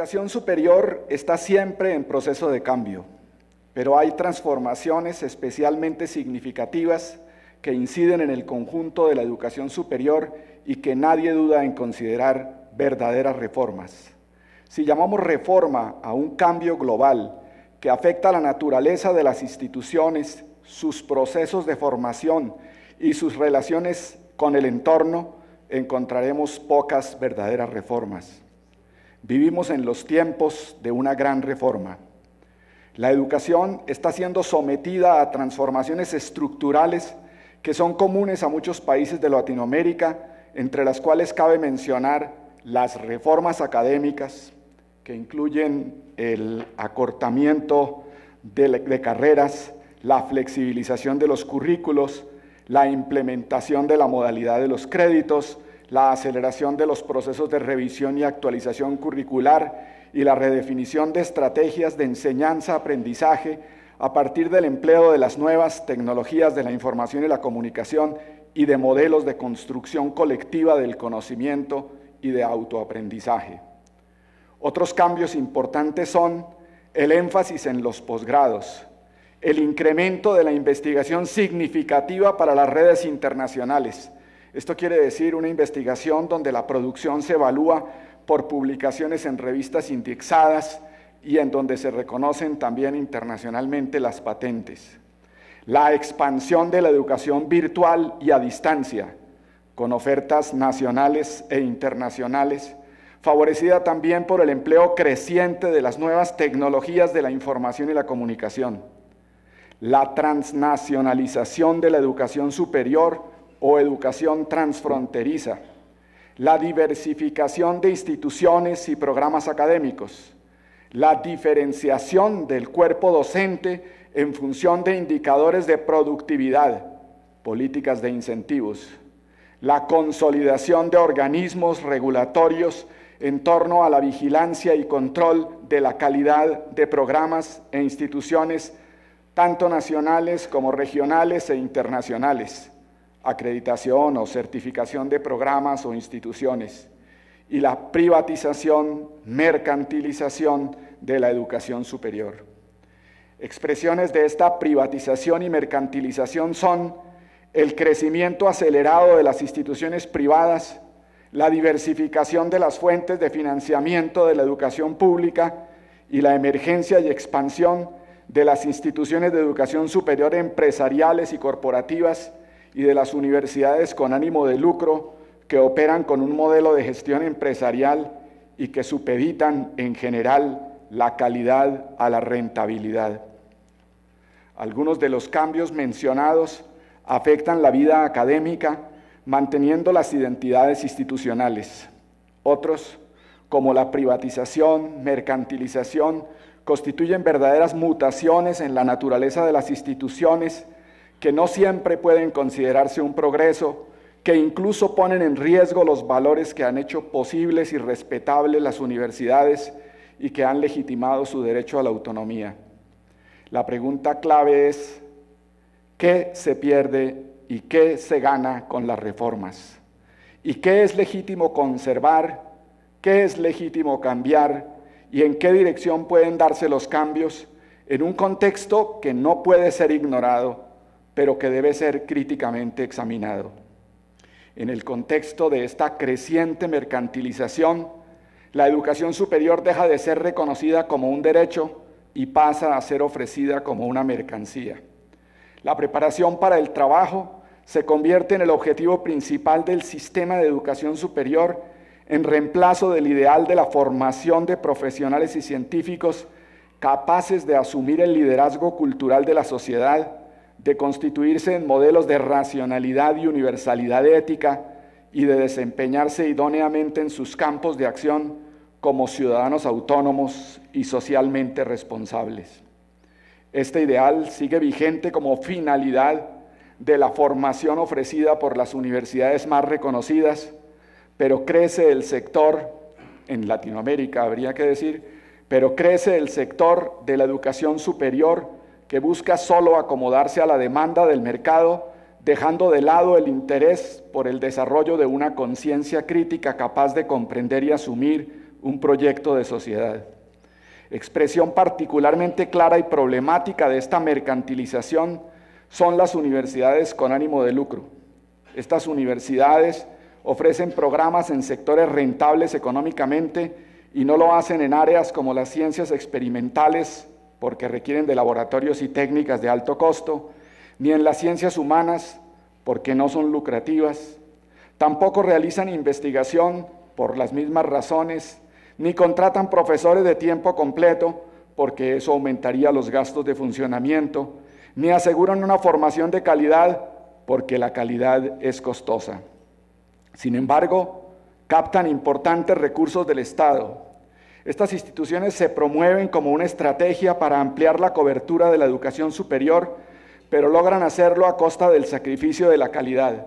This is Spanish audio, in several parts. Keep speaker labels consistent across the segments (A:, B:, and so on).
A: educación superior está siempre en proceso de cambio, pero hay transformaciones especialmente significativas que inciden en el conjunto de la educación superior y que nadie duda en considerar verdaderas reformas. Si llamamos reforma a un cambio global que afecta a la naturaleza de las instituciones, sus procesos de formación y sus relaciones con el entorno, encontraremos pocas verdaderas reformas. Vivimos en los tiempos de una gran reforma. La educación está siendo sometida a transformaciones estructurales que son comunes a muchos países de Latinoamérica, entre las cuales cabe mencionar las reformas académicas, que incluyen el acortamiento de carreras, la flexibilización de los currículos, la implementación de la modalidad de los créditos, la aceleración de los procesos de revisión y actualización curricular y la redefinición de estrategias de enseñanza-aprendizaje a partir del empleo de las nuevas tecnologías de la información y la comunicación y de modelos de construcción colectiva del conocimiento y de autoaprendizaje. Otros cambios importantes son el énfasis en los posgrados, el incremento de la investigación significativa para las redes internacionales. Esto quiere decir una investigación donde la producción se evalúa por publicaciones en revistas indexadas y en donde se reconocen también internacionalmente las patentes. La expansión de la educación virtual y a distancia, con ofertas nacionales e internacionales, favorecida también por el empleo creciente de las nuevas tecnologías de la información y la comunicación. La transnacionalización de la educación superior o educación transfronteriza, la diversificación de instituciones y programas académicos, la diferenciación del cuerpo docente en función de indicadores de productividad, políticas de incentivos, la consolidación de organismos regulatorios en torno a la vigilancia y control de la calidad de programas e instituciones, tanto nacionales como regionales e internacionales, acreditación o certificación de programas o instituciones, y la privatización, mercantilización de la educación superior. Expresiones de esta privatización y mercantilización son el crecimiento acelerado de las instituciones privadas, la diversificación de las fuentes de financiamiento de la educación pública y la emergencia y expansión de las instituciones de educación superior empresariales y corporativas y de las universidades con ánimo de lucro que operan con un modelo de gestión empresarial y que supeditan en general la calidad a la rentabilidad. Algunos de los cambios mencionados afectan la vida académica manteniendo las identidades institucionales. Otros, como la privatización, mercantilización, constituyen verdaderas mutaciones en la naturaleza de las instituciones que no siempre pueden considerarse un progreso, que incluso ponen en riesgo los valores que han hecho posibles y respetables las universidades y que han legitimado su derecho a la autonomía. La pregunta clave es, ¿qué se pierde y qué se gana con las reformas? ¿Y qué es legítimo conservar? ¿Qué es legítimo cambiar? ¿Y en qué dirección pueden darse los cambios en un contexto que no puede ser ignorado, pero que debe ser críticamente examinado? En el contexto de esta creciente mercantilización, la educación superior deja de ser reconocida como un derecho y pasa a ser ofrecida como una mercancía. La preparación para el trabajo se convierte en el objetivo principal del sistema de educación superior en reemplazo del ideal de la formación de profesionales y científicos capaces de asumir el liderazgo cultural de la sociedad, de constituirse en modelos de racionalidad y universalidad ética y de desempeñarse idóneamente en sus campos de acción como ciudadanos autónomos y socialmente responsables. Este ideal sigue vigente como finalidad de la formación ofrecida por las universidades más reconocidas, pero crece el sector, en Latinoamérica habría que decir, pero crece el sector de la educación superior que busca solo acomodarse a la demanda del mercado, dejando de lado el interés por el desarrollo de una conciencia crítica capaz de comprender y asumir un proyecto de sociedad. Expresión particularmente clara y problemática de esta mercantilización son las universidades con ánimo de lucro. Estas universidades ofrecen programas en sectores rentables económicamente y no lo hacen en áreas como las ciencias experimentales, porque requieren de laboratorios y técnicas de alto costo, ni en las ciencias humanas, porque no son lucrativas. Tampoco realizan investigación por las mismas razones, ni contratan profesores de tiempo completo, porque eso aumentaría los gastos de funcionamiento, ni aseguran una formación de calidad, porque la calidad es costosa. Sin embargo, captan importantes recursos del Estado. Estas instituciones se promueven como una estrategia para ampliar la cobertura de la educación superior, pero logran hacerlo a costa del sacrificio de la calidad.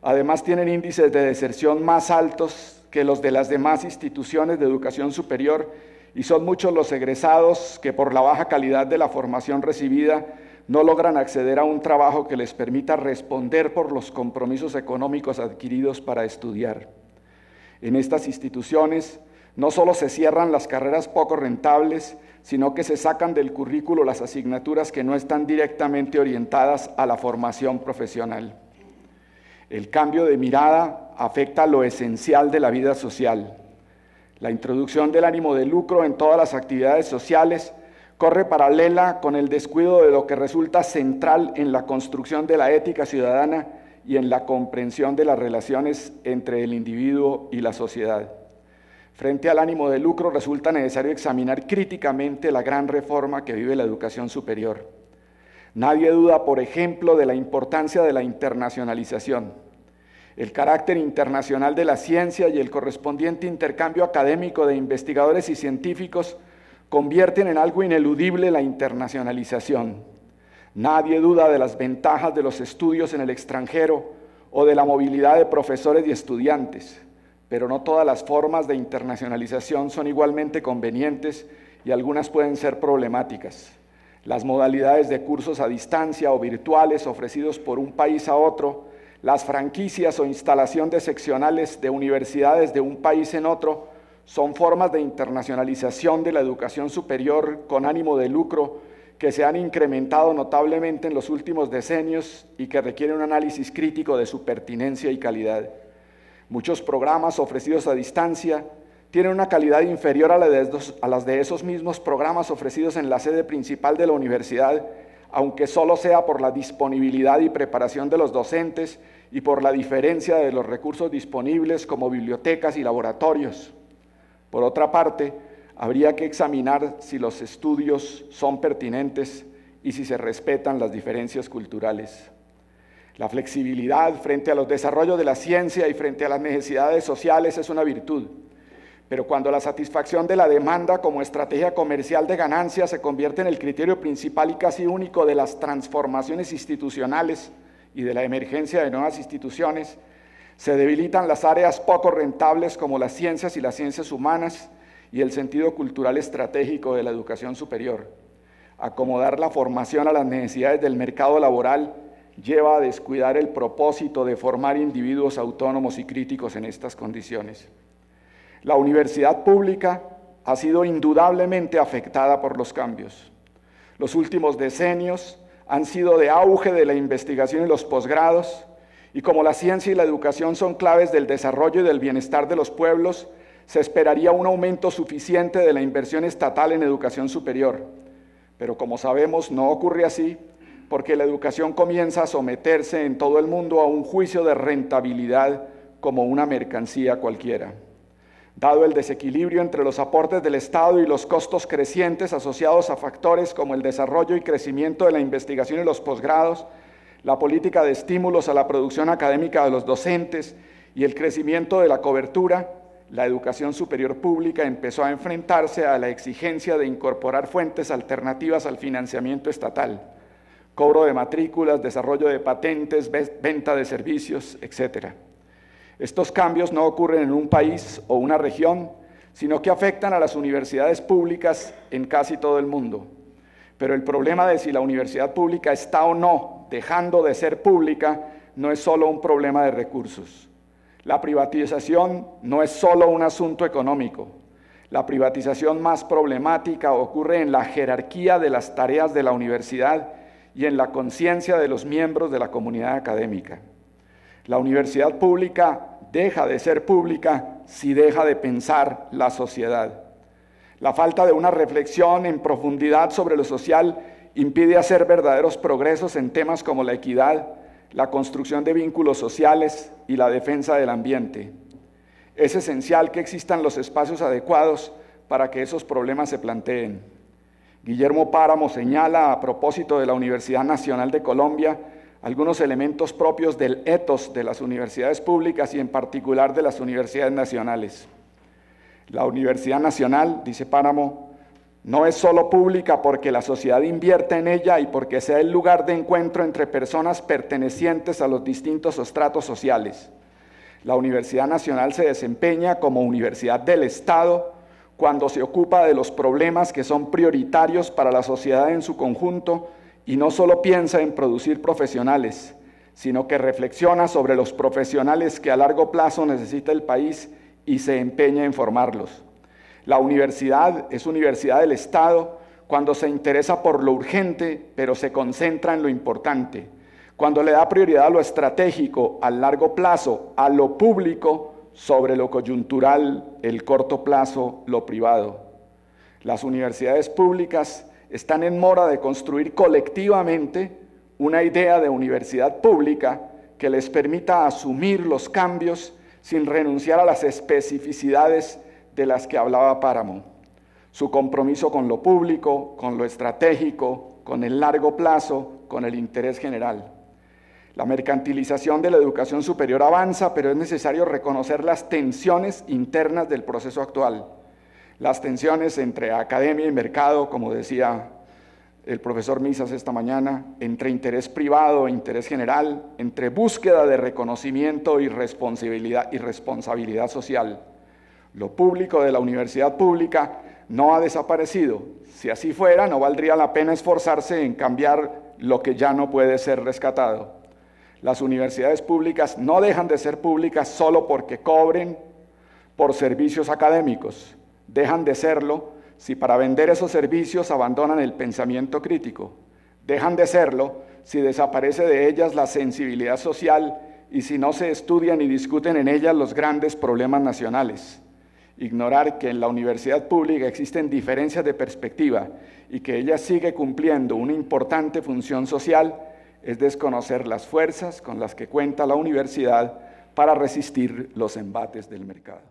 A: Además, tienen índices de deserción más altos que los de las demás instituciones de educación superior y son muchos los egresados que por la baja calidad de la formación recibida no logran acceder a un trabajo que les permita responder por los compromisos económicos adquiridos para estudiar. En estas instituciones no solo se cierran las carreras poco rentables, sino que se sacan del currículo las asignaturas que no están directamente orientadas a la formación profesional. El cambio de mirada afecta lo esencial de la vida social. La introducción del ánimo de lucro en todas las actividades sociales corre paralela con el descuido de lo que resulta central en la construcción de la ética ciudadana y en la comprensión de las relaciones entre el individuo y la sociedad. Frente al ánimo de lucro resulta necesario examinar críticamente la gran reforma que vive la educación superior. Nadie duda, por ejemplo, de la importancia de la internacionalización. El carácter internacional de la ciencia y el correspondiente intercambio académico de investigadores y científicos convierten en algo ineludible la internacionalización. Nadie duda de las ventajas de los estudios en el extranjero o de la movilidad de profesores y estudiantes, pero no todas las formas de internacionalización son igualmente convenientes y algunas pueden ser problemáticas. Las modalidades de cursos a distancia o virtuales ofrecidos por un país a otro, las franquicias o instalación de seccionales de universidades de un país en otro, son formas de internacionalización de la educación superior con ánimo de lucro que se han incrementado notablemente en los últimos decenios y que requieren un análisis crítico de su pertinencia y calidad. Muchos programas ofrecidos a distancia tienen una calidad inferior a las de esos mismos programas ofrecidos en la sede principal de la universidad, aunque solo sea por la disponibilidad y preparación de los docentes y por la diferencia de los recursos disponibles como bibliotecas y laboratorios. Por otra parte, habría que examinar si los estudios son pertinentes y si se respetan las diferencias culturales. La flexibilidad frente a los desarrollos de la ciencia y frente a las necesidades sociales es una virtud, pero cuando la satisfacción de la demanda como estrategia comercial de ganancia se convierte en el criterio principal y casi único de las transformaciones institucionales y de la emergencia de nuevas instituciones, se debilitan las áreas poco rentables como las ciencias y las ciencias humanas y el sentido cultural estratégico de la educación superior. Acomodar la formación a las necesidades del mercado laboral lleva a descuidar el propósito de formar individuos autónomos y críticos en estas condiciones. La universidad pública ha sido indudablemente afectada por los cambios. Los últimos decenios han sido de auge de la investigación y los posgrados, y como la ciencia y la educación son claves del desarrollo y del bienestar de los pueblos, se esperaría un aumento suficiente de la inversión estatal en educación superior. Pero como sabemos, no ocurre así, porque la educación comienza a someterse en todo el mundo a un juicio de rentabilidad como una mercancía cualquiera. Dado el desequilibrio entre los aportes del Estado y los costos crecientes asociados a factores como el desarrollo y crecimiento de la investigación y los posgrados, la política de estímulos a la producción académica de los docentes y el crecimiento de la cobertura, la educación superior pública empezó a enfrentarse a la exigencia de incorporar fuentes alternativas al financiamiento estatal, cobro de matrículas, desarrollo de patentes, venta de servicios, etc. Estos cambios no ocurren en un país o una región, sino que afectan a las universidades públicas en casi todo el mundo. Pero el problema de si la universidad pública está o no dejando de ser pública no es solo un problema de recursos. La privatización no es solo un asunto económico. La privatización más problemática ocurre en la jerarquía de las tareas de la universidad y en la conciencia de los miembros de la comunidad académica. La universidad pública deja de ser pública si deja de pensar la sociedad. La falta de una reflexión en profundidad sobre lo social impide hacer verdaderos progresos en temas como la equidad, la construcción de vínculos sociales y la defensa del ambiente. Es esencial que existan los espacios adecuados para que esos problemas se planteen. Guillermo Páramo señala, a propósito de la Universidad Nacional de Colombia, algunos elementos propios del ethos de las universidades públicas y en particular de las universidades nacionales. La Universidad Nacional, dice Páramo, no es solo pública porque la sociedad invierte en ella y porque sea el lugar de encuentro entre personas pertenecientes a los distintos estratos sociales. La Universidad Nacional se desempeña como universidad del Estado cuando se ocupa de los problemas que son prioritarios para la sociedad en su conjunto y no solo piensa en producir profesionales, sino que reflexiona sobre los profesionales que a largo plazo necesita el país y se empeña en formarlos. La universidad es universidad del Estado cuando se interesa por lo urgente, pero se concentra en lo importante, cuando le da prioridad a lo estratégico, al largo plazo, a lo público, sobre lo coyuntural, el corto plazo, lo privado. Las universidades públicas están en mora de construir colectivamente una idea de universidad pública que les permita asumir los cambios sin renunciar a las especificidades de las que hablaba Páramo. Su compromiso con lo público, con lo estratégico, con el largo plazo, con el interés general. La mercantilización de la educación superior avanza, pero es necesario reconocer las tensiones internas del proceso actual. Las tensiones entre academia y mercado, como decía el profesor Misas esta mañana, entre interés privado e interés general, entre búsqueda de reconocimiento y responsabilidad social. Lo público de la universidad pública no ha desaparecido. Si así fuera, no valdría la pena esforzarse en cambiar lo que ya no puede ser rescatado. Las universidades públicas no dejan de ser públicas solo porque cobren por servicios académicos. Dejan de serlo si para vender esos servicios abandonan el pensamiento crítico. Dejan de serlo si desaparece de ellas la sensibilidad social y si no se estudian y discuten en ellas los grandes problemas nacionales. Ignorar que en la universidad pública existen diferencias de perspectiva y que ella sigue cumpliendo una importante función social es desconocer las fuerzas con las que cuenta la universidad para resistir los embates del mercado.